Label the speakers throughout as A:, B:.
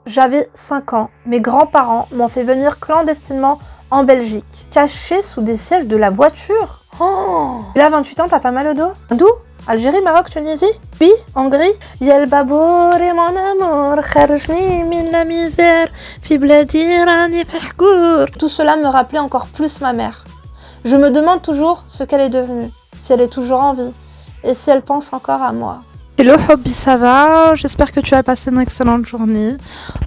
A: j'avais 5 ans, mes grands-parents m'ont fait venir clandestinement en Belgique, caché sous des sièges de la voiture. Oh. Et là, 28 ans, t'as pas mal au dos? D'où? Algérie, Maroc, Tunisie? Oui, Hongrie? Yel babour et mon amour, kharjni min la misère, fi bladi rani mahgour. Tout cela me rappelait encore plus ma mère. Je me demande toujours ce qu'elle est devenue, si elle est toujours en vie, et si elle pense encore à moi. Hello Hobby, ça va? J'espère que tu as passé une excellente journée.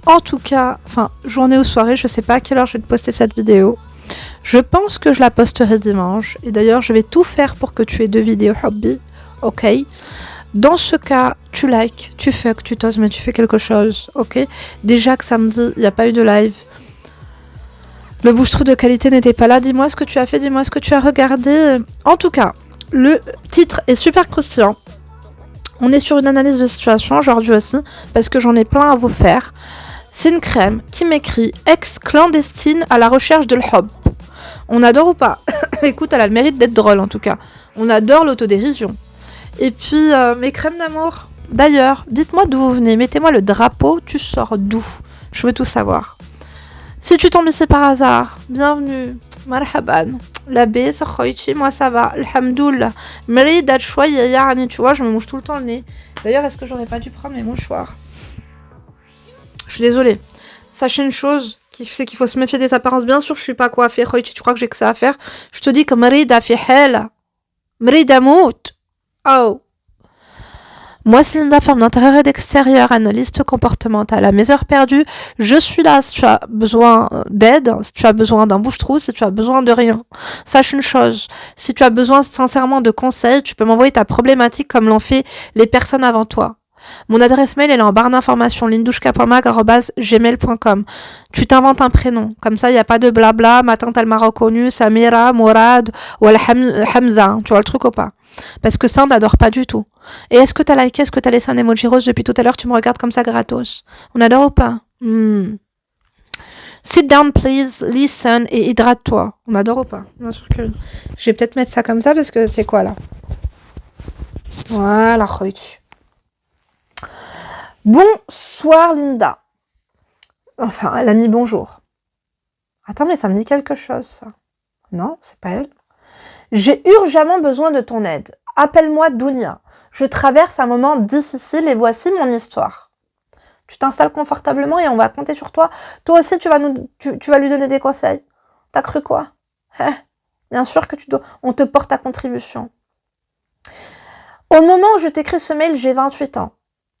A: En tout cas, journée ou soirée, je sais pas à quelle heure je vais te poster cette vidéo. Je pense que je la posterai dimanche. Et d'ailleurs, je vais tout faire pour que tu aies 2 vidéos Hobby. Ok? Dans ce cas, tu likes, tu fuck, tu toses, mais tu fais quelque chose. Ok? Déjà que samedi, il n'y a pas eu de live. Le bouche-trou de qualité n'était pas là. Dis-moi ce que tu as fait, dis-moi ce que tu as regardé. En tout cas, le titre est super croustillant. On est sur une analyse de situation aujourd'hui aussi, parce que j'en ai plein à vous faire. C'est une crème qui m'écrit « Ex-clandestine à la recherche de l'hob ». On adore ou pas? Écoute, elle a le mérite d'être drôle en tout cas. On adore l'autodérision. Et puis, mes crèmes d'amour. D'ailleurs, dites-moi d'où vous venez, mettez-moi le drapeau, tu sors d'où? Je veux tout savoir. Si tu tombes ici par hasard, bienvenue, marhaban. La baie, moi ça va, alhamdoulilah. Mérida chouïa yani, tu vois, je me mouche tout le temps le nez. D'ailleurs, est-ce que j'aurais pas dû prendre mes mouchoirs? Je suis désolée. Sachez une chose, c'est qu'il faut se méfier des apparences. Bien sûr, je suis pas coiffée, tu crois que j'ai que ça à faire? Je te dis que Mérida fi hela. Mérida mout. Oh. Moi, c'est Linda, femme d'intérieur et d'extérieur, analyste comportementale. À mes heures perdues, je suis là si tu as besoin d'aide, si tu as besoin d'un bouche-trou, si tu as besoin de rien. Sache une chose, si tu as besoin sincèrement de conseils, tu peux m'envoyer ta problématique comme l'ont fait les personnes avant toi. Mon adresse mail est en barre d'informations, lindouchkapamag@gmail.com. Tu t'inventes un prénom, comme ça il n'y a pas de blabla, ma tante elle m'a reconnu, Samira, Mourad ou Hamza, tu vois le truc ou pas? Parce que ça on n'adore pas du tout. Et est-ce que t'as liké, est-ce que t'as laissé un emoji rose depuis tout à l'heure, tu me regardes comme ça gratos? On adore ou pas? Sit down please, listen et hydrate-toi. On adore ou pas? Bien sûr que je vais peut-être mettre ça comme ça parce que c'est quoi là? Voilà, bonsoir Linda. Enfin, elle a mis bonjour. Attends, mais ça me dit quelque chose, ça. Non, c'est pas elle. J'ai urgemment besoin de ton aide. Appelle-moi Dounia. Je traverse un moment difficile et voici mon histoire. Tu t'installes confortablement et on va compter sur toi. Toi aussi, tu vas lui donner des conseils. T'as cru quoi? Bien sûr que on te porte à contribution. Au moment où je t'écris ce mail, j'ai 28 ans.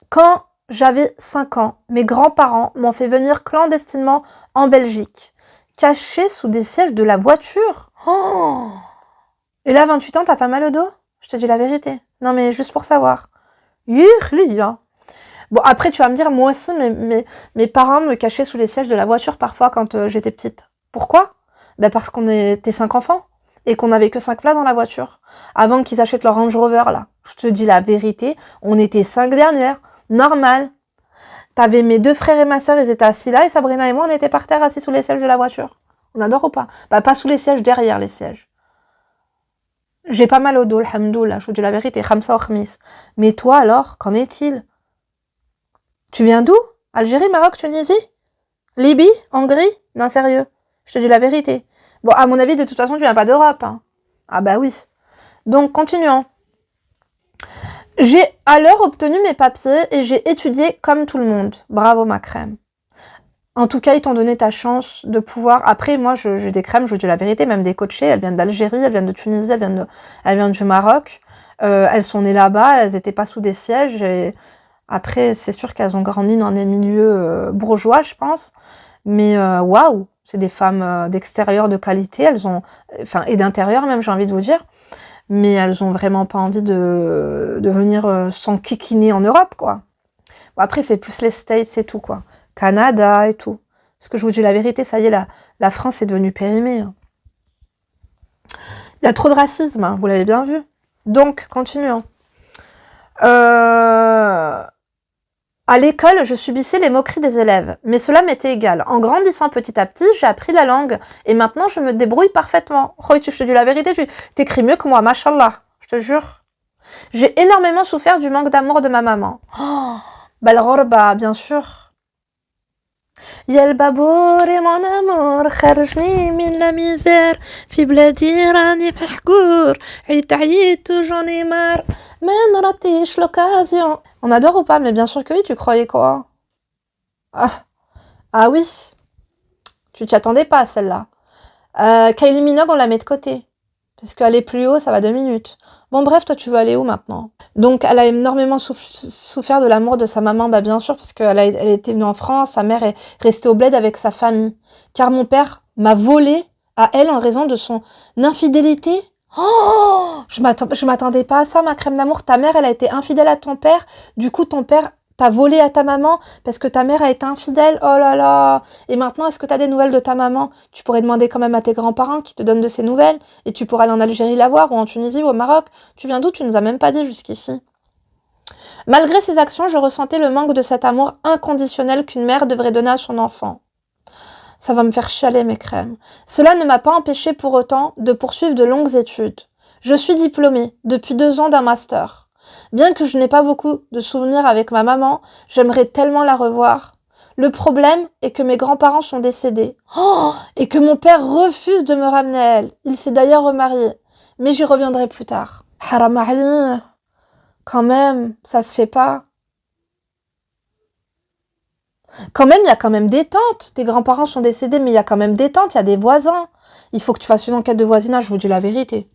A: Quand j'avais 5 ans, mes grands-parents m'ont fait venir clandestinement en Belgique, caché sous des sièges de la voiture. Oh. Et là, 28 ans, t'as pas mal au dos? Je te dis la vérité. Non, mais juste pour savoir. Bon, après, tu vas me dire, moi aussi, mes parents me cachaient sous les sièges de la voiture parfois quand j'étais petite. Pourquoi? Parce qu'on était 5 enfants et qu'on n'avait que 5 places dans la voiture. Avant qu'ils achètent leur Range Rover, là. Je te dis la vérité, on était 5 dernières. Normal. T'avais mes 2 frères et ma sœur, ils étaient assis là, et Sabrina et moi, on était par terre assis sous les sièges de la voiture. On adore ou pas? Pas sous les sièges, derrière les sièges. J'ai pas mal au dos, alhamdoulilah, je vous dis la vérité, khamsa ou khmis. Mais toi alors, qu'en est-il? Tu viens d'où? Algérie, Maroc, Tunisie? Libye? Hongrie? Non, sérieux, je te dis la vérité. Bon, à mon avis, de toute façon, tu viens pas d'Europe. Hein. Ah bah oui. Donc, continuons. J'ai alors obtenu mes papiers et j'ai étudié comme tout le monde. Bravo ma crème. En tout cas, ils t'ont donné ta chance de pouvoir... Après, moi, j'ai des crèmes, je vous dis la vérité, même des coachées. Elles viennent d'Algérie, elles viennent de Tunisie, elles viennent du Maroc. Elles sont nées là-bas, elles n'étaient pas sous des sièges. Et après, c'est sûr qu'elles ont grandi dans des milieux bourgeois, je pense. Mais waouh, c'est des femmes d'extérieur de qualité. Elles ont... Enfin, et d'intérieur même, j'ai envie de vous dire. Mais elles ont vraiment pas envie de venir s'enquiquiner en Europe, quoi. Bon, après, c'est plus les States, c'est tout, quoi. Canada et tout. Parce que je vous dis la vérité, ça y est, la France est devenue périmée. Il y a trop de racisme, hein, vous l'avez bien vu. Donc, continuons. À l'école, je subissais les moqueries des élèves, mais cela m'était égal. En grandissant petit à petit, j'ai appris la langue, et maintenant je me débrouille parfaitement. Oh, je te dis la vérité, tu t'écris mieux que moi, mashallah, je te jure. J'ai énormément souffert du manque d'amour de ma maman. Oh, Balrorba, bien sûr. يا البابور يا mon amour خرجني من la misère في بلادي راني محقور عييت j'en ai marre ما نراتيش l'occasion. On adore ou pas? Mais bien sûr que oui, tu croyais quoi? Ah oui, tu t'y attendais pas celle-là. Kylie Minogue, on la met de côté. Parce qu'aller plus haut, ça va 2 minutes. Bon bref, toi tu veux aller où maintenant? Donc elle a énormément souffert de l'amour de sa maman, bah bien sûr, parce elle était venue en France, sa mère est restée au bled avec sa famille. Car mon père m'a volé à elle en raison de son infidélité. Oh, je m'attendais pas à ça, ma crème d'amour. Ta mère, elle a été infidèle à ton père. Du coup, ton père t'a volé à ta maman parce que ta mère a été infidèle. Oh là là. Et maintenant, est-ce que t'as des nouvelles de ta maman? Tu pourrais demander quand même à tes grands-parents qui te donnent de ces nouvelles. Et tu pourrais aller en Algérie la voir, ou en Tunisie, ou au Maroc. Tu viens d'où? Tu nous as même pas dit jusqu'ici. Malgré ces actions, je ressentais le manque de cet amour inconditionnel qu'une mère devrait donner à son enfant. Ça va me faire chialer, mes crèmes. Cela ne m'a pas empêché pour autant de poursuivre de longues études. Je suis diplômée depuis 2 ans d'un master. Bien que je n'ai pas beaucoup de souvenirs avec ma maman, j'aimerais tellement la revoir. Le problème est que mes grands-parents sont décédés. Oh, et que mon père refuse de me ramener à elle. Il s'est d'ailleurs remarié. Mais j'y reviendrai plus tard. Haram Ali, quand même, ça se fait pas. Quand même, il y a quand même des tantes. Tes grands-parents sont décédés, mais il y a quand même des tantes, il y a des voisins. Il faut que tu fasses une enquête de voisinage, je vous dis la vérité.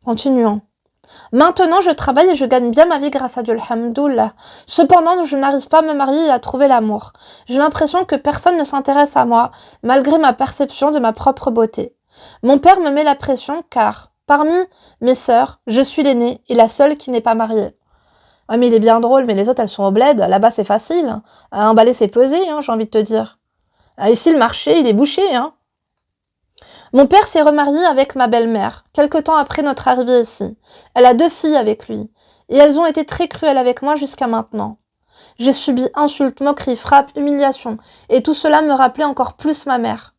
A: Continuons. Maintenant, je travaille et je gagne bien ma vie grâce à Dieu, alhamdoulilah. Cependant, je n'arrive pas à me marier et à trouver l'amour. J'ai l'impression que personne ne s'intéresse à moi, malgré ma perception de ma propre beauté. Mon père me met la pression car, parmi mes sœurs, je suis l'aînée et la seule qui n'est pas mariée. Ah mais il est bien drôle, mais les autres elles sont au bled, là-bas c'est facile. À emballer c'est pesé, j'ai envie de te dire. Ici le marché il est bouché. Mon père s'est remarié avec ma belle-mère, quelque temps après notre arrivée ici. Elle a 2 filles avec lui, et elles ont été très cruelles avec moi jusqu'à maintenant. J'ai subi insultes, moqueries, frappes, humiliations, et tout cela me rappelait encore plus ma mère.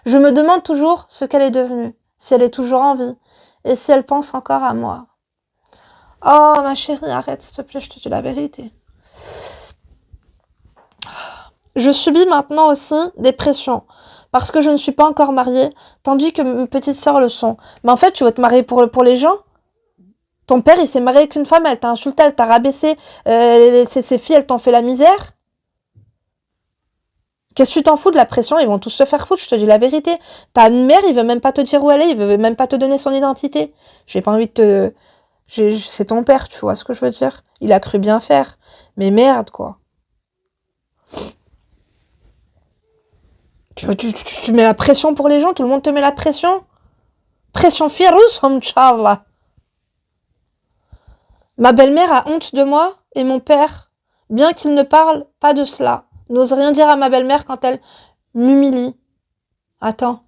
A: Je me demande toujours ce qu'elle est devenue, si elle est toujours en vie, et si elle pense encore à moi. Oh, ma chérie, arrête, s'il te plaît, je te dis la vérité. Je subis maintenant aussi des pressions, parce que je ne suis pas encore mariée, tandis que mes petites sœurs le sont. Mais en fait, tu veux te marier pour les gens? Ton père, il s'est marié avec une femme, elle t'a insulté, elle t'a rabaissé, ses filles, elles t'ont fait la misère? Qu'est-ce que tu t'en fous de la pression? Ils vont tous se faire foutre, je te dis la vérité. Ta mère, il veut même pas te dire où elle est, il veut même pas te donner son identité. J'ai pas envie de te... C'est ton père, tu vois ce que je veux dire? Il a cru bien faire. Mais merde, quoi. Tu mets la pression pour les gens? Tout le monde te met la pression? Pression firouz, Inch'Allah. Ma belle-mère a honte de moi et mon père, bien qu'il ne parle pas de cela, n'ose rien dire à ma belle-mère quand elle m'humilie. Attends.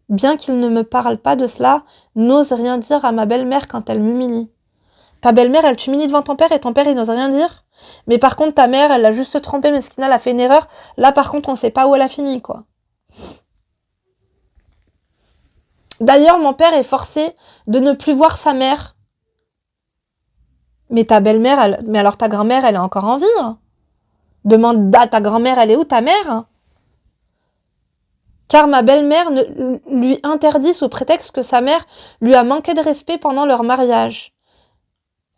A: Bien qu'il ne me parle pas de cela, n'ose rien dire à ma belle-mère quand elle m'humilie. Ta belle-mère, elle t'humilie devant ton père et ton père, il n'ose rien dire. Mais par contre, ta mère, elle l'a juste trompée, Meskina, elle a fait une erreur. Là, par contre, on sait pas où elle a fini, quoi. D'ailleurs, mon père est forcé de ne plus voir sa mère. Mais ta belle-mère, mais alors ta grand-mère, elle est encore en vie. Demande à ta grand-mère, elle est où ta mère? Car ma belle-mère lui interdit sous prétexte que sa mère lui a manqué de respect pendant leur mariage.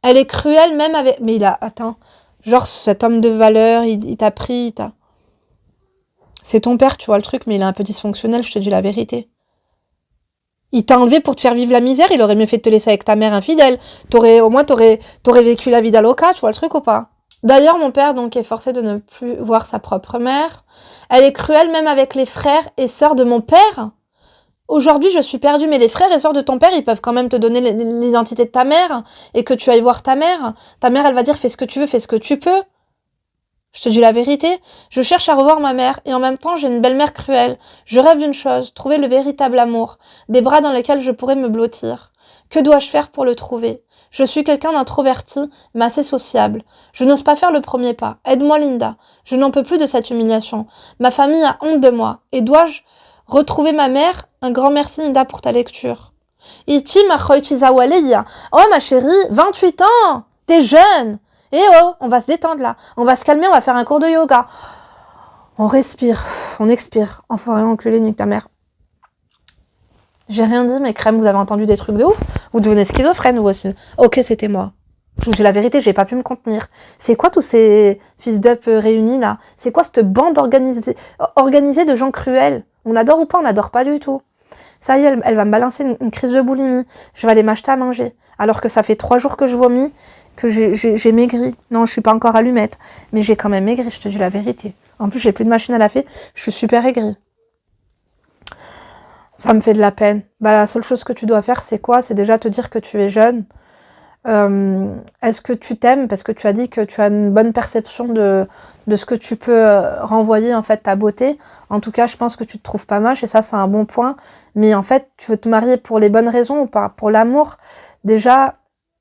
A: Elle est cruelle même avec... Mais il a... Attends. Genre, cet homme de valeur, il t'a pris, C'est ton père, tu vois le truc, mais il est un peu dysfonctionnel, je te dis la vérité. Il t'a enlevé pour te faire vivre la misère, il aurait mieux fait de te laisser avec ta mère infidèle. Au moins, t'aurais vécu la vie d'Aloca, tu vois le truc ou pas? D'ailleurs, mon père donc est forcé de ne plus voir sa propre mère. Elle est cruelle même avec les frères et sœurs de mon père. Aujourd'hui, je suis perdue, mais les frères et sœurs de ton père, ils peuvent quand même te donner l'identité de ta mère et que tu ailles voir ta mère. Ta mère, elle va dire, fais ce que tu veux, fais ce que tu peux. Je te dis la vérité, je cherche à revoir ma mère et en même temps, j'ai une belle-mère cruelle. Je rêve d'une chose, trouver le véritable amour, des bras dans lesquels je pourrais me blottir. Que dois-je faire pour le trouver? Je suis quelqu'un d'introverti, mais assez sociable. Je n'ose pas faire le premier pas. Aide-moi, Linda. Je n'en peux plus de cette humiliation. Ma famille a honte de moi. Et dois-je retrouver ma mère? Un grand merci, Linda, pour ta lecture. Iti ma khoichizawaliya. Oh, ma chérie, 28 ans! T'es jeune! Eh oh, on va se détendre là. On va se calmer, on va faire un cours de yoga. On respire, on expire. Enfoiré, enculé, nique ta mère. J'ai rien dit, mais crème, vous avez entendu des trucs de ouf. Vous devenez schizophrène, vous aussi. Ok, c'était moi. Je vous dis la vérité, j'ai pas pu me contenir. C'est quoi tous ces fils d'up réunis là? C'est quoi cette bande organisée de gens cruels? On adore ou pas? On n'adore pas du tout. Ça y est, elle va me balancer une crise de boulimie. Je vais aller m'acheter à manger. Alors que ça fait 3 jours que je vomis, que j'ai maigri. Non, je suis pas encore allumette. Mais j'ai quand même maigri, je te dis la vérité. En plus, j'ai plus de machine à laver. Je suis super aigrie. Ça me fait de la peine. Bah, la seule chose que tu dois faire, c'est quoi? C'est déjà te dire que tu es jeune. Est-ce que tu t'aimes? Parce que tu as dit que tu as une bonne perception de ce que tu peux renvoyer, en fait, ta beauté. En tout cas, je pense que tu te trouves pas moche et ça, c'est un bon point. Mais en fait, tu veux te marier pour les bonnes raisons ou pas? Pour l'amour? Déjà,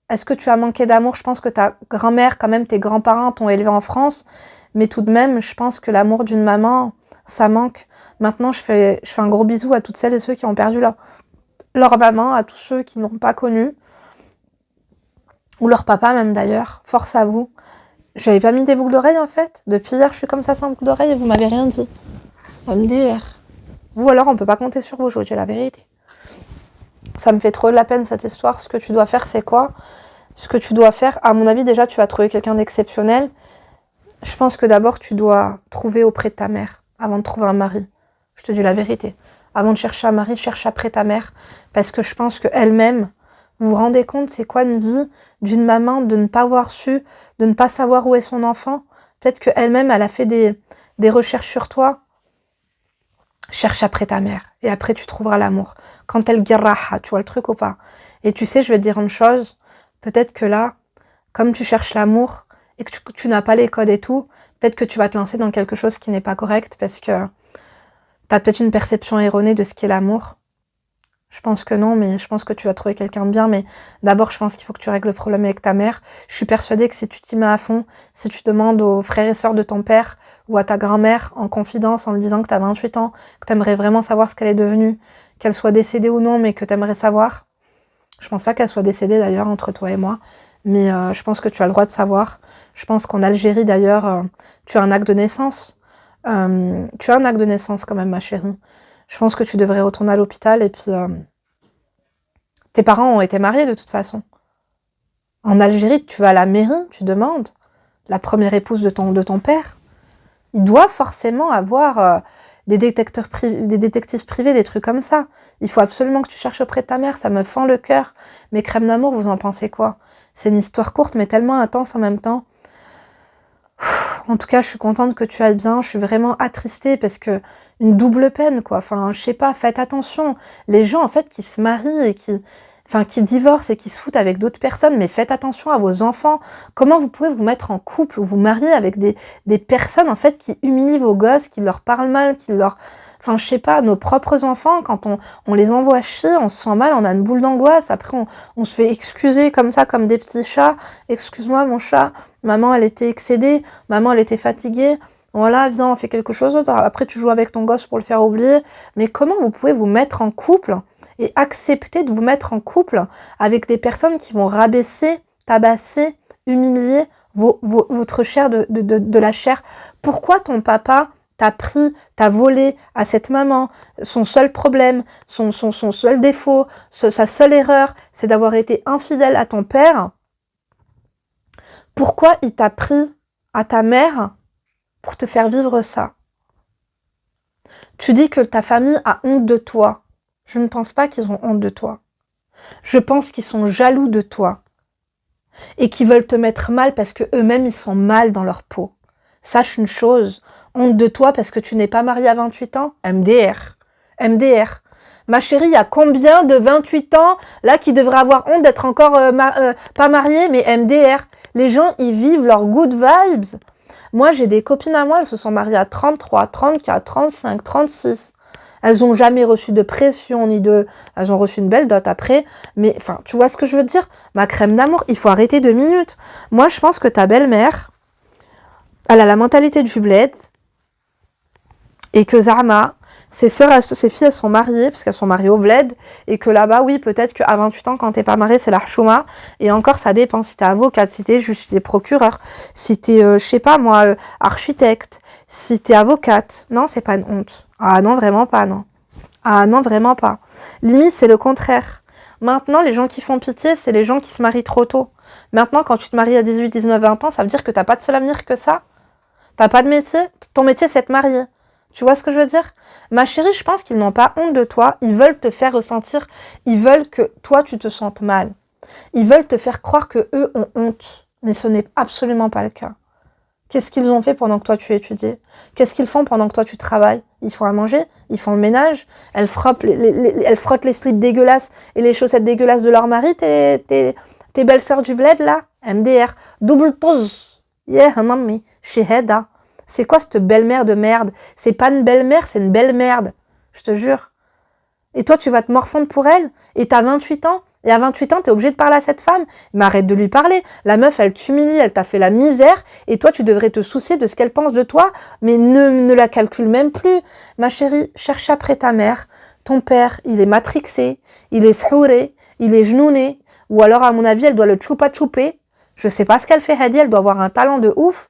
A: est-ce que tu as manqué d'amour? Je pense que ta grand-mère, quand même, tes grands-parents t'ont élevé en France. Mais tout de même, je pense que l'amour d'une maman, ça manque. Maintenant, je fais un gros bisou à toutes celles et ceux qui ont perdu leur maman, à tous ceux qui n'ont pas connu. Ou leur papa même d'ailleurs. Force à vous. J'avais pas mis des boucles d'oreilles en fait. Depuis hier, je suis comme ça sans boucles d'oreilles et vous m'avez rien dit. MDR. Vous alors, on peut pas compter sur vous, je vous dis la vérité. Ça me fait trop de la peine cette histoire. Ce que tu dois faire, c'est quoi? Ce que tu dois faire, à mon avis, déjà, tu vas trouver quelqu'un d'exceptionnel. Je pense que d'abord, tu dois trouver auprès de ta mère avant de trouver un mari. Je te dis la vérité. Avant de chercher un mari, cherche après ta mère. Parce que je pense qu'elle-même, vous vous rendez compte, c'est quoi une vie d'une maman de ne pas avoir su, de ne pas savoir où est son enfant? Peut-être qu'elle-même, elle a fait des recherches sur toi. Cherche après ta mère. Et après, tu trouveras l'amour. Quand elle guerraha, tu vois le truc ou pas? Et tu sais, je vais te dire une chose. Peut-être que là, comme tu cherches l'amour et que tu n'as pas les codes et tout, peut-être que tu vas te lancer dans quelque chose qui n'est pas correct parce que tu as peut-être une perception erronée de ce qu'est l'amour. Je pense que non, mais je pense que tu vas trouver quelqu'un de bien. Mais d'abord, je pense qu'il faut que tu règles le problème avec ta mère. Je suis persuadée que si tu t'y mets à fond, si tu demandes aux frères et sœurs de ton père ou à ta grand-mère en confidence en lui disant que tu as 28 ans, que tu aimerais vraiment savoir ce qu'elle est devenue, qu'elle soit décédée ou non, mais que tu aimerais savoir. Je pense pas qu'elle soit décédée d'ailleurs entre toi et moi, mais je pense que tu as le droit de savoir. Je pense qu'en Algérie d'ailleurs, tu as un acte de naissance. Tu as un acte de naissance quand même, ma chérie. Je pense que tu devrais retourner à l'hôpital et puis tes parents ont été mariés de toute façon. En Algérie, tu vas à la mairie, tu demandes la première épouse de ton père. Il doit forcément avoir des détectives privés, des trucs comme ça. Il faut absolument que tu cherches auprès de ta mère, ça me fend le cœur. Mais crème d'amour, vous en pensez quoi? C'est une histoire courte mais tellement intense en même temps. En tout cas, je suis contente que tu ailles bien. Je suis vraiment attristée parce que une double peine, quoi. Enfin, je sais pas, faites attention. Les gens, en fait, qui se marient et qui divorcent et qui se foutent avec d'autres personnes, mais faites attention à vos enfants. Comment vous pouvez vous mettre en couple ou vous marier avec des personnes, en fait, qui humilient vos gosses, qui leur parlent mal, qui leur... Enfin, je sais pas, nos propres enfants, quand on les envoie chier, on se sent mal, on a une boule d'angoisse. Après, on se fait excuser comme ça, comme des petits chats. Excuse-moi, mon chat. Maman, elle était excédée. Maman, elle était fatiguée. Voilà, viens, on fait quelque chose d'autre. Après, tu joues avec ton gosse pour le faire oublier. Mais comment vous pouvez vous mettre en couple et accepter de vous mettre en couple avec des personnes qui vont rabaisser, tabasser, humilier votre chair de la chair? Pourquoi ton papa t'as volé à cette maman? Son seul problème, son seul défaut, sa seule erreur, c'est d'avoir été infidèle à ton père. Pourquoi il t'a pris à ta mère pour te faire vivre ça? Tu dis que ta famille a honte de toi. Je ne pense pas qu'ils ont honte de toi. Je pense qu'ils sont jaloux de toi et qu'ils veulent te mettre mal parce que eux-mêmes ils sont mal dans leur peau. Sache une chose, honte de toi parce que tu n'es pas mariée à 28 ans? MDR. MDR. Ma chérie, il y a combien de 28 ans là qui devraient avoir honte d'être encore pas mariés? Mais MDR. Les gens, ils vivent leurs good vibes. Moi, j'ai des copines à moi, elles se sont mariées à 33, 34, 35, 36. Elles n'ont jamais reçu de pression, Elles ont reçu une belle dot après. Mais, enfin, tu vois ce que je veux dire? Ma crème d'amour, il faut arrêter 2 minutes. Moi, je pense que ta belle-mère, elle a la mentalité du bled. Et que Zama, Ses sœurs, ses filles, elles sont mariées, parce qu'elles sont mariées au bled, et que là-bas, oui, peut-être qu'à 28 ans, quand t'es pas marié, c'est la chouma, et encore, ça dépend si t'es avocate, si t'es juge, si t'es procureur, si t'es, je sais pas moi, architecte, si t'es avocate. Non, c'est pas une honte. Ah non, vraiment pas, non. Ah non, vraiment pas. Limite, c'est le contraire. Maintenant, les gens qui font pitié, c'est les gens qui se marient trop tôt. Maintenant, quand tu te maries à 18, 19, 20 ans, ça veut dire que t'as pas de seul avenir que ça. T'as pas de métier. Ton métier, c'est de marier. Tu vois ce que je veux dire? Ma chérie, je pense qu'ils n'ont pas honte de toi. Ils veulent te faire ressentir. Ils veulent que toi, tu te sentes mal. Ils veulent te faire croire que eux ont honte. Mais ce n'est absolument pas le cas. Qu'est-ce qu'ils ont fait pendant que toi, tu étudies? Qu'est-ce qu'ils font pendant que toi, tu travailles? Ils font à manger? Ils font le ménage? Elles frottent les slips dégueulasses et les chaussettes dégueulasses de leur mari, tes belles-sœurs du bled, là? MDR. Double toz. Yeah, mamie. Sheheda. C'est quoi cette belle-mère de merde? C'est pas une belle-mère, c'est une belle merde. Je te jure. Et toi, tu vas te morfondre pour elle? Et t'as 28 ans? Et à 28 ans, t'es obligé de parler à cette femme? Mais arrête de lui parler. La meuf, elle t'humilie, elle t'a fait la misère. Et toi, tu devrais te soucier de ce qu'elle pense de toi. Mais ne la calcule même plus. Ma chérie, cherche après ta mère. Ton père, il est matrixé. Il est shouré. Il est genouné. Ou alors, à mon avis, elle doit le choupa-chouper. Je sais pas ce qu'elle fait, Hadi. Elle doit avoir un talent de ouf.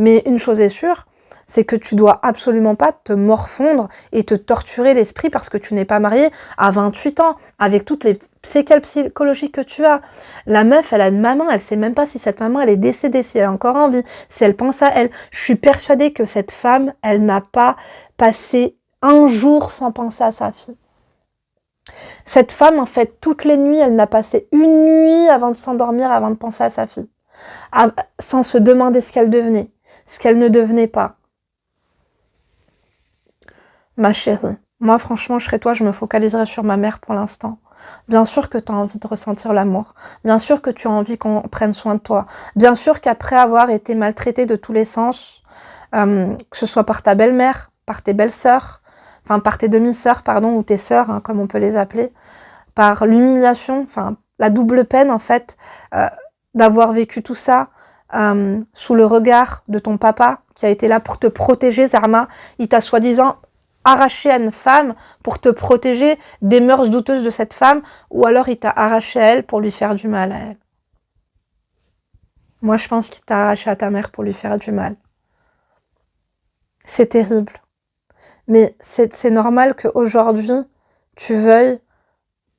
A: Mais une chose est sûre, c'est que tu dois absolument pas te morfondre et te torturer l'esprit parce que tu n'es pas marié à 28 ans, avec toutes les séquelles psychologiques que tu as. La meuf, elle a une maman, elle sait même pas si cette maman, elle est décédée, si elle a encore envie, si elle pense à elle. Je suis persuadée que cette femme, elle n'a pas passé un jour sans penser à sa fille. Cette femme, en fait, toutes les nuits, elle n'a passé une nuit avant de s'endormir, avant de penser à sa fille, sans se demander ce qu'elle devenait, ce qu'elle ne devenait pas. Ma chérie, moi franchement, je serais toi, je me focaliserais sur ma mère pour l'instant. Bien sûr que tu as envie de ressentir l'amour. Bien sûr que tu as envie qu'on prenne soin de toi. Bien sûr qu'après avoir été maltraitée de tous les sens, que ce soit par ta belle-mère, par tes belles-sœurs, enfin par tes demi-sœurs, pardon, ou tes sœurs, hein, comme on peut les appeler, par l'humiliation, enfin la double peine en fait, d'avoir vécu tout ça sous le regard de ton papa qui a été là pour te protéger, Zarma. Il t'a soi-disant arraché à une femme pour te protéger des mœurs douteuses de cette femme, ou alors il t'a arraché à elle pour lui faire du mal à elle. Moi, je pense qu'il t'a arraché à ta mère pour lui faire du mal. C'est terrible. Mais c'est normal qu'aujourd'hui, tu veuilles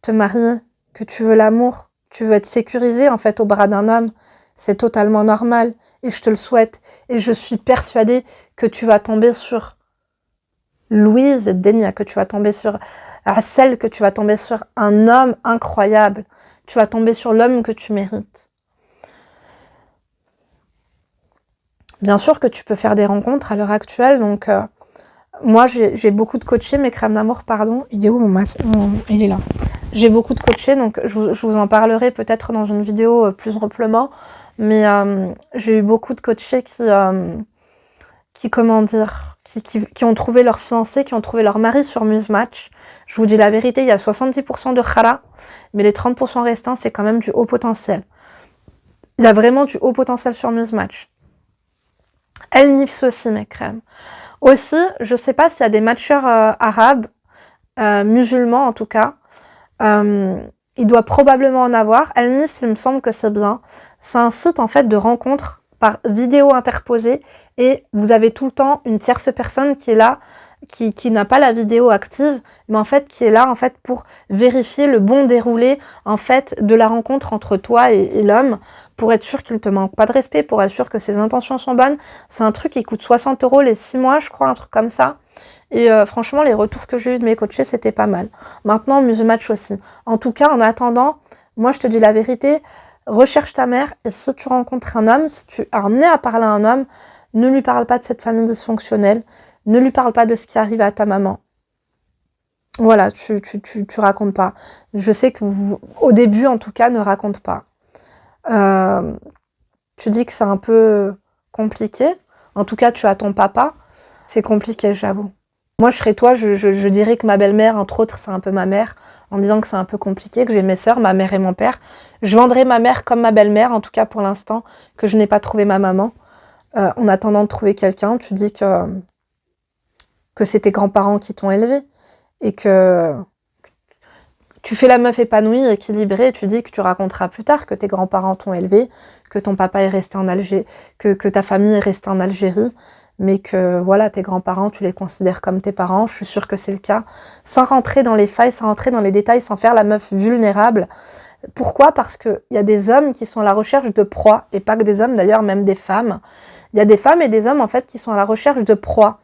A: te marier, que tu veux l'amour, tu veux être sécurisé en fait au bras d'un homme. C'est totalement normal et je te le souhaite. Et je suis persuadée que tu vas tomber sur Louise Denia, que tu vas tomber sur Assel, que tu vas tomber sur un homme incroyable. Tu vas tomber sur l'homme que tu mérites. Bien sûr que tu peux faire des rencontres à l'heure actuelle, donc moi j'ai beaucoup de coachés, mes crèmes d'amour, pardon. Il est où mon masque? Il est là. J'ai beaucoup de coachés, donc je vous en parlerai peut-être dans une vidéo plus amplement, mais j'ai eu beaucoup de coachés qui comment dire, qui ont trouvé leur fiancé, qui ont trouvé leur mari sur Musematch. Je vous dis la vérité, il y a 70% de khara, mais les 30% restants, c'est quand même du haut potentiel. Il y a vraiment du haut potentiel sur Musematch. Elle nifse aussi, mes crèmes. Aussi, je sais pas s'il y a des matcheurs arabes, musulmans en tout cas, il doit probablement en avoir. El Nifs, il me semble que c'est bien. C'est un site en fait de rencontres par vidéo interposée et vous avez tout le temps une tierce personne qui est là, qui n'a pas la vidéo active, mais en fait qui est là en fait pour vérifier le bon déroulé en fait de la rencontre entre toi et l'homme, pour être sûr qu'il ne te manque pas de respect, pour être sûr que ses intentions sont bonnes. C'est un truc qui coûte 60 € les 6 mois, je crois, un truc comme ça. Et franchement, les retours que j'ai eu de mes coachés, c'était pas mal. Maintenant, Musematch aussi. En tout cas, en attendant, moi, je te dis la vérité, recherche ta mère. Et si tu rencontres un homme, si tu es amené à parler à un homme, ne lui parle pas de cette famille dysfonctionnelle. Ne lui parle pas de ce qui arrive à ta maman. Voilà, tu racontes pas. Je sais que au début, en tout cas, ne raconte pas. Tu dis que c'est un peu compliqué. En tout cas, tu as ton papa. C'est compliqué, j'avoue. Moi, je serais toi, je dirais que ma belle-mère, entre autres, c'est un peu ma mère, en disant que c'est un peu compliqué, que j'ai mes sœurs, ma mère et mon père. Je vendrais ma mère comme ma belle-mère, en tout cas pour l'instant, que je n'ai pas trouvé ma maman. En attendant de trouver quelqu'un, tu dis que que c'est tes grands-parents qui t'ont élevé et que tu fais la meuf épanouie, équilibrée, et tu dis que tu raconteras plus tard que tes grands-parents t'ont élevé, que ton papa est resté en Algérie, que ta famille est restée en Algérie, mais que voilà, tes grands-parents, tu les considères comme tes parents. Je suis sûre que c'est le cas. Sans rentrer dans les failles, sans rentrer dans les détails, sans faire la meuf vulnérable. Pourquoi ? Parce qu'il y a des hommes qui sont à la recherche de proie, et pas que des hommes d'ailleurs, même des femmes. Il y a des femmes et des hommes en fait qui sont à la recherche de proie.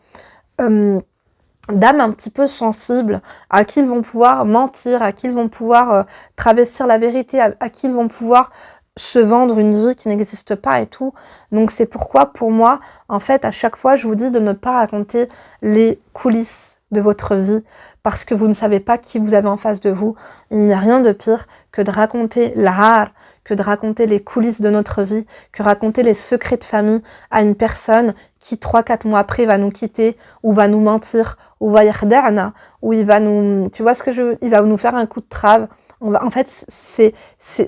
A: D'âmes un petit peu sensibles, à qui ils vont pouvoir mentir, à qui ils vont pouvoir travestir la vérité, à qui ils vont pouvoir se vendre une vie qui n'existe pas et tout. Donc c'est pourquoi, pour moi, en fait, à chaque fois, je vous dis de ne pas raconter les coulisses de votre vie, parce que vous ne savez pas qui vous avez en face de vous. Il n'y a rien de pire que de raconter l'art, que de raconter les coulisses de notre vie, que raconter les secrets de famille à une personne qui 3-4 mois après va nous quitter, ou va nous mentir, ou va yardana, ou il va nous, tu vois ce que il va nous faire un coup de trave. En fait,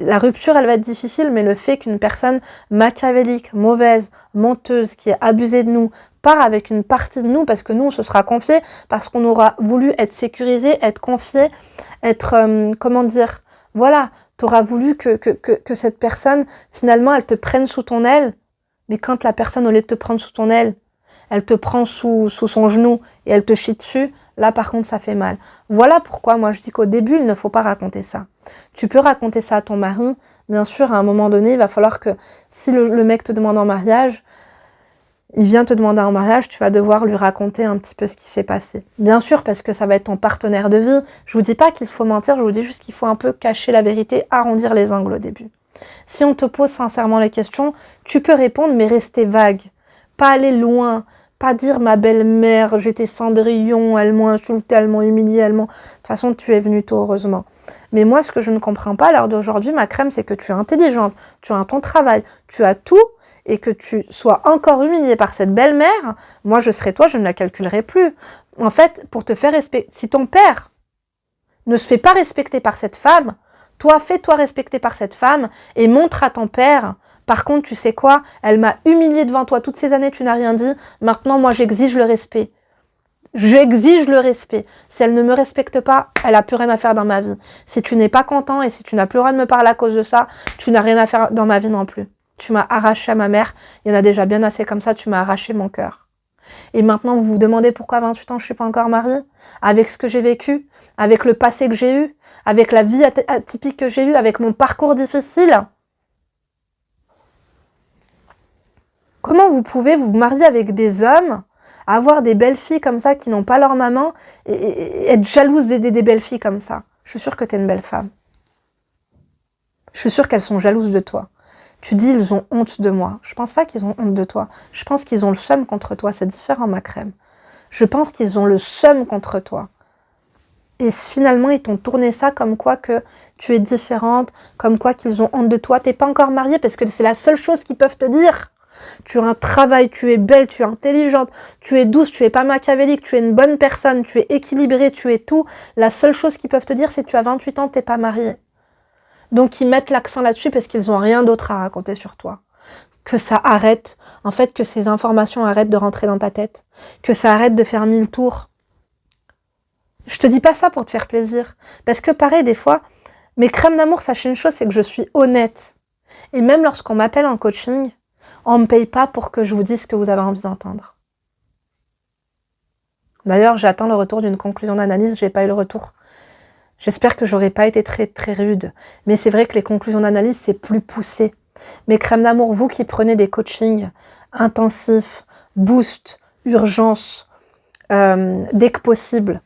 A: la rupture, elle va être difficile, mais le fait qu'une personne machiavélique, mauvaise, menteuse, qui est abusée de nous, part avec une partie de nous, parce que nous, on se sera confié, parce qu'on aura voulu être sécurisé, être confié, être, comment dire, voilà, t'auras voulu que cette personne, finalement, elle te prenne sous ton aile, mais quand la personne, au lieu de te prendre sous ton aile, elle te prend sous son genou et elle te chie dessus, là, par contre, ça fait mal. Voilà pourquoi moi, je dis qu'au début, il ne faut pas raconter ça. Tu peux raconter ça à ton mari. Bien sûr, à un moment donné, il va falloir que, si le mec te demande en mariage, il vient te demander en mariage, tu vas devoir lui raconter un petit peu ce qui s'est passé. Bien sûr, parce que ça va être ton partenaire de vie. Je vous dis pas qu'il faut mentir, je vous dis juste qu'il faut un peu cacher la vérité, arrondir les angles au début. Si on te pose sincèrement les questions, tu peux répondre, mais rester vague. Pas aller loin. Pas dire ma belle-mère, j'étais Cendrillon, elle m'a insulté, elle m'a humilié, elle m'a... De toute façon, tu es venue tôt, heureusement. Mais moi, ce que je ne comprends pas à l'heure d'aujourd'hui, ma crème, c'est que tu es intelligente, tu as ton travail, tu as tout, et que tu sois encore humiliée par cette belle-mère, moi, je serais toi, je ne la calculerai plus. En fait, pour te faire respecter... Si ton père ne se fait pas respecter par cette femme, toi, fais-toi respecter par cette femme et montre à ton père... Par contre, tu sais quoi? Elle m'a humiliée devant toi toutes ces années, tu n'as rien dit. Maintenant, moi, j'exige le respect. J'exige le respect. Si elle ne me respecte pas, elle n'a plus rien à faire dans ma vie. Si tu n'es pas content et si tu n'as plus le droit de me parler à cause de ça, tu n'as rien à faire dans ma vie non plus. Tu m'as arraché à ma mère. Il y en a déjà bien assez comme ça, tu m'as arraché mon cœur. Et maintenant, vous vous demandez pourquoi à 28 ans, je ne suis pas encore mariée? Avec ce que j'ai vécu, avec le passé que j'ai eu, avec la vie atypique que j'ai eue, avec mon parcours difficile. Comment vous pouvez vous marier avec des hommes, avoir des belles filles comme ça qui n'ont pas leur maman et être jalouse des belles filles comme ça? Je suis sûre que tu es une belle femme. Je suis sûre qu'elles sont jalouses de toi. Tu dis ils ont honte de moi. Je pense pas qu'ils ont honte de toi. Je pense qu'ils ont le seum contre toi. C'est différent, ma crème. Je pense qu'ils ont le seum contre toi. Et finalement, ils t'ont tourné ça comme quoi que tu es différente, comme quoi qu'ils ont honte de toi. T'es pas encore mariée parce que c'est la seule chose qu'ils peuvent te dire. Tu as un travail, tu es belle, tu es intelligente, tu es douce, tu es pas machiavélique, tu es une bonne personne, tu es équilibrée, tu es tout. La seule chose qu'ils peuvent te dire, c'est que tu as 28 ans, tu n'es pas mariée. Donc ils mettent l'accent là-dessus parce qu'ils n'ont rien d'autre à raconter sur toi. Que ça arrête, en fait, que ces informations arrêtent de rentrer dans ta tête, que ça arrête de faire 1000 tours. Je te dis pas ça pour te faire plaisir, parce que pareil, des fois, mes crèmes d'amour, sachez une chose, c'est que je suis honnête. Et même lorsqu'on m'appelle en coaching, on ne me paye pas pour que je vous dise ce que vous avez envie d'entendre. D'ailleurs, j'attends le retour d'une conclusion d'analyse, je n'ai pas eu le retour. J'espère que j'aurais pas été très, très rude. Mais c'est vrai que les conclusions d'analyse, c'est plus poussé. Mes crèmes d'amour, vous qui prenez des coachings intensifs, boost, urgence, dès que possible,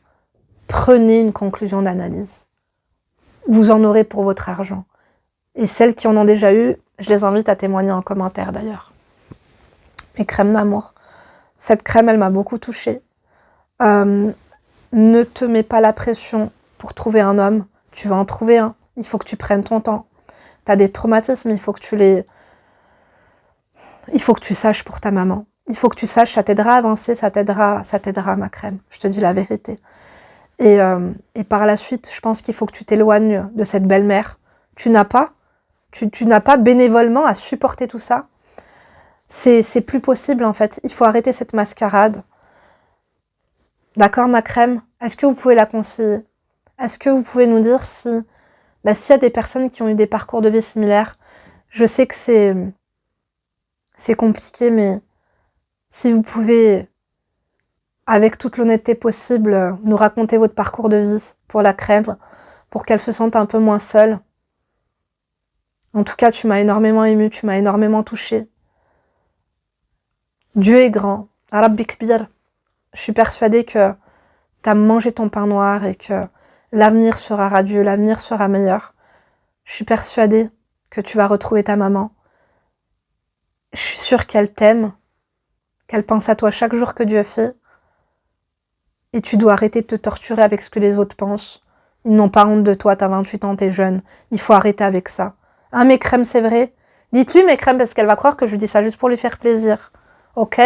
A: prenez une conclusion d'analyse. Vous en aurez pour votre argent. Et celles qui en ont déjà eu, je les invite à témoigner en commentaire d'ailleurs. Mes crèmes d'amour. Cette crème, elle m'a beaucoup touchée. Ne te mets pas la pression pour trouver un homme. Tu vas en trouver un. Il faut que tu prennes ton temps. Tu as des traumatismes, il faut que tu saches pour ta maman. Il faut que tu saches, ça t'aidera à avancer, ça t'aidera ma crème. Je te dis la vérité. Et par la suite, je pense qu'il faut que tu t'éloignes de cette belle-mère. Tu n'as pas bénévolement à supporter tout ça. C'est plus possible en fait. Il faut arrêter cette mascarade. D'accord, ma crème? Est-ce que vous pouvez la conseiller? Est-ce que vous pouvez nous dire si, s'il y a des personnes qui ont eu des parcours de vie similaires? Je sais que c'est compliqué, mais si vous pouvez, avec toute l'honnêteté possible, nous raconter votre parcours de vie pour la crème, pour qu'elle se sente un peu moins seule. En tout cas, tu m'as énormément émue, tu m'as énormément touchée. Dieu est grand. Rabbi Kbir. Je suis persuadée que tu as mangé ton pain noir et que l'avenir sera radieux, l'avenir sera meilleur. Je suis persuadée que tu vas retrouver ta maman. Je suis sûre qu'elle t'aime, qu'elle pense à toi chaque jour que Dieu fait. Et tu dois arrêter de te torturer avec ce que les autres pensent. Ils n'ont pas honte de toi, t'as 28 ans, t'es jeune. Il faut arrêter avec ça. Hein, mes crèmes, c'est vrai? Dites-lui mes crèmes parce qu'elle va croire que je dis ça juste pour lui faire plaisir. Ok?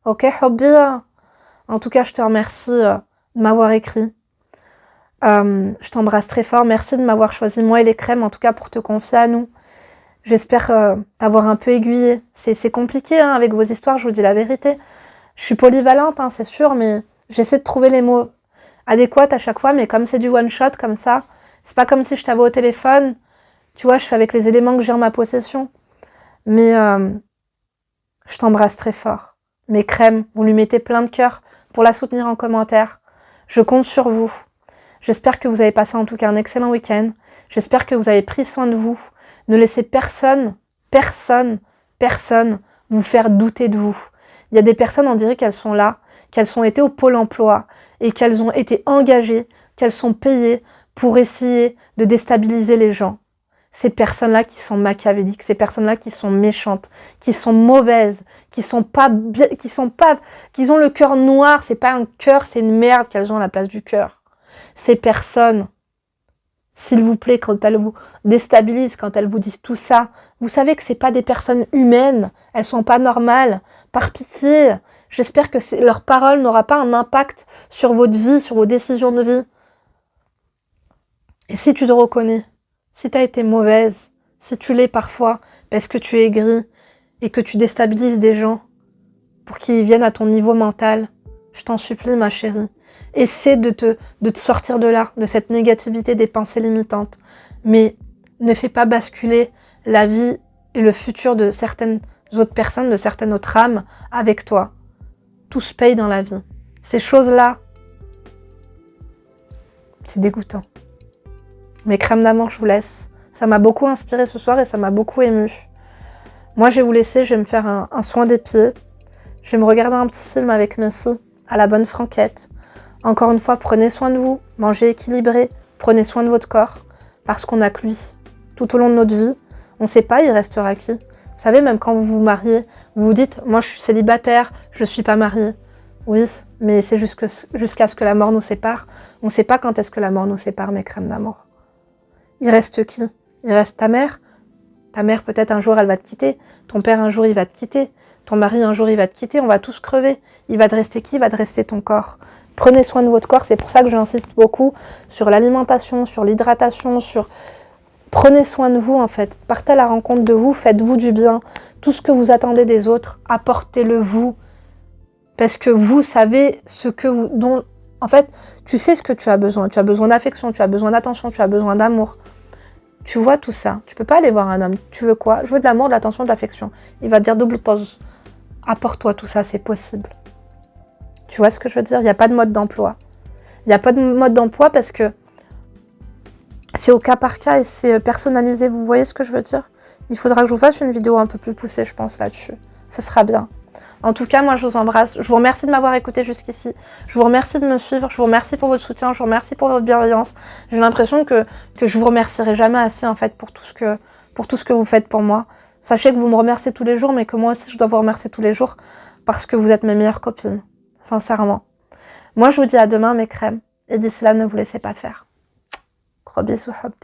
A: Ok, Hobby? En tout cas, je te remercie de m'avoir écrit. Je t'embrasse très fort. Merci de m'avoir choisi, moi et les crèmes, en tout cas pour te confier à nous. J'espère t'avoir un peu aiguillée. C'est compliqué hein, avec vos histoires, je vous dis la vérité. Je suis polyvalente, hein, c'est sûr, mais j'essaie de trouver les mots adéquats à chaque fois. Mais comme c'est du one-shot, comme ça, c'est pas comme si je t'avais au téléphone. Tu vois, je fais avec les éléments que j'ai en ma possession. Mais je t'embrasse très fort. Mes crèmes, vous lui mettez plein de cœur pour la soutenir en commentaire. Je compte sur vous. J'espère que vous avez passé en tout cas un excellent week-end. J'espère que vous avez pris soin de vous. Ne laissez personne vous faire douter de vous. Il y a des personnes, on dirait qu'elles sont là, qu'elles ont été au pôle emploi et qu'elles ont été engagées, qu'elles sont payées pour essayer de déstabiliser les gens. Ces personnes-là qui sont machiavéliques, ces personnes-là qui sont méchantes, qui sont mauvaises, qui ont le cœur noir, c'est pas un cœur, c'est une merde qu'elles ont à la place du cœur. Ces personnes, s'il vous plaît, quand elles vous déstabilisent, quand elles vous disent tout ça, vous savez que c'est pas des personnes humaines, elles sont pas normales. Par pitié, j'espère que leur parole n'aura pas un impact sur votre vie, sur vos décisions de vie. Et si tu te reconnais, si tu as été mauvaise, si tu l'es parfois, parce que tu es aigrie et que tu déstabilises des gens pour qu'ils viennent à ton niveau mental, je t'en supplie, ma chérie. Essaie de te sortir de là, de cette négativité des pensées limitantes. Mais ne fais pas basculer la vie et le futur de certaines autres personnes, de certaines autres âmes avec toi. Tout se paye dans la vie. Ces choses-là, c'est dégoûtant. Mes crèmes d'amour, je vous laisse. Ça m'a beaucoup inspiré ce soir et ça m'a beaucoup émue. Moi, je vais vous laisser, je vais me faire un soin des pieds. Je vais me regarder un petit film avec mes filles, à la bonne franquette. Encore une fois, prenez soin de vous, mangez équilibré, prenez soin de votre corps, parce qu'on n'a que lui. Tout au long de notre vie, on ne sait pas, il restera qui. Vous savez, même quand vous vous mariez, vous vous dites, moi je suis célibataire, je ne suis pas mariée. Oui, mais c'est jusqu'à ce que la mort nous sépare. On ne sait pas quand est-ce que la mort nous sépare, mes crèmes d'amour. Il reste qui? Il reste ta mère. Ta mère, peut-être un jour, elle va te quitter. Ton père, un jour, il va te quitter. Ton mari, un jour, il va te quitter. On va tous crever. Il va te rester qui? Il va te rester ton corps. Prenez soin de votre corps. C'est pour ça que j'insiste beaucoup sur l'alimentation, sur l'hydratation, sur... Prenez soin de vous, en fait. Partez à la rencontre de vous. Faites-vous du bien. Tout ce que vous attendez des autres, apportez-le vous. Parce que vous savez ce que vous... En fait, tu sais ce que tu as besoin. Tu as besoin d'affection, tu as besoin d'attention, tu as besoin d'amour. Tu vois tout ça. Tu peux pas aller voir un homme. Tu veux quoi? Je veux de l'amour, de l'attention, de l'affection. Il va te dire double dose. Apporte-toi tout ça, c'est possible. Tu vois ce que je veux dire? Il n'y a pas de mode d'emploi. Il n'y a pas de mode d'emploi parce que c'est au cas par cas et c'est personnalisé. Vous voyez ce que je veux dire? Il faudra que je vous fasse une vidéo un peu plus poussée, je pense, là-dessus. Ce sera bien. En tout cas, moi, je vous embrasse. Je vous remercie de m'avoir écouté jusqu'ici. Je vous remercie de me suivre. Je vous remercie pour votre soutien. Je vous remercie pour votre bienveillance. J'ai l'impression que je vous remercierai jamais assez, en fait, pour tout ce que vous faites pour moi. Sachez que vous me remerciez tous les jours, mais que moi aussi, je dois vous remercier tous les jours parce que vous êtes mes meilleures copines. Sincèrement. Moi, je vous dis à demain, mes crèmes. Et d'ici là, ne vous laissez pas faire. Gros bisous, hop.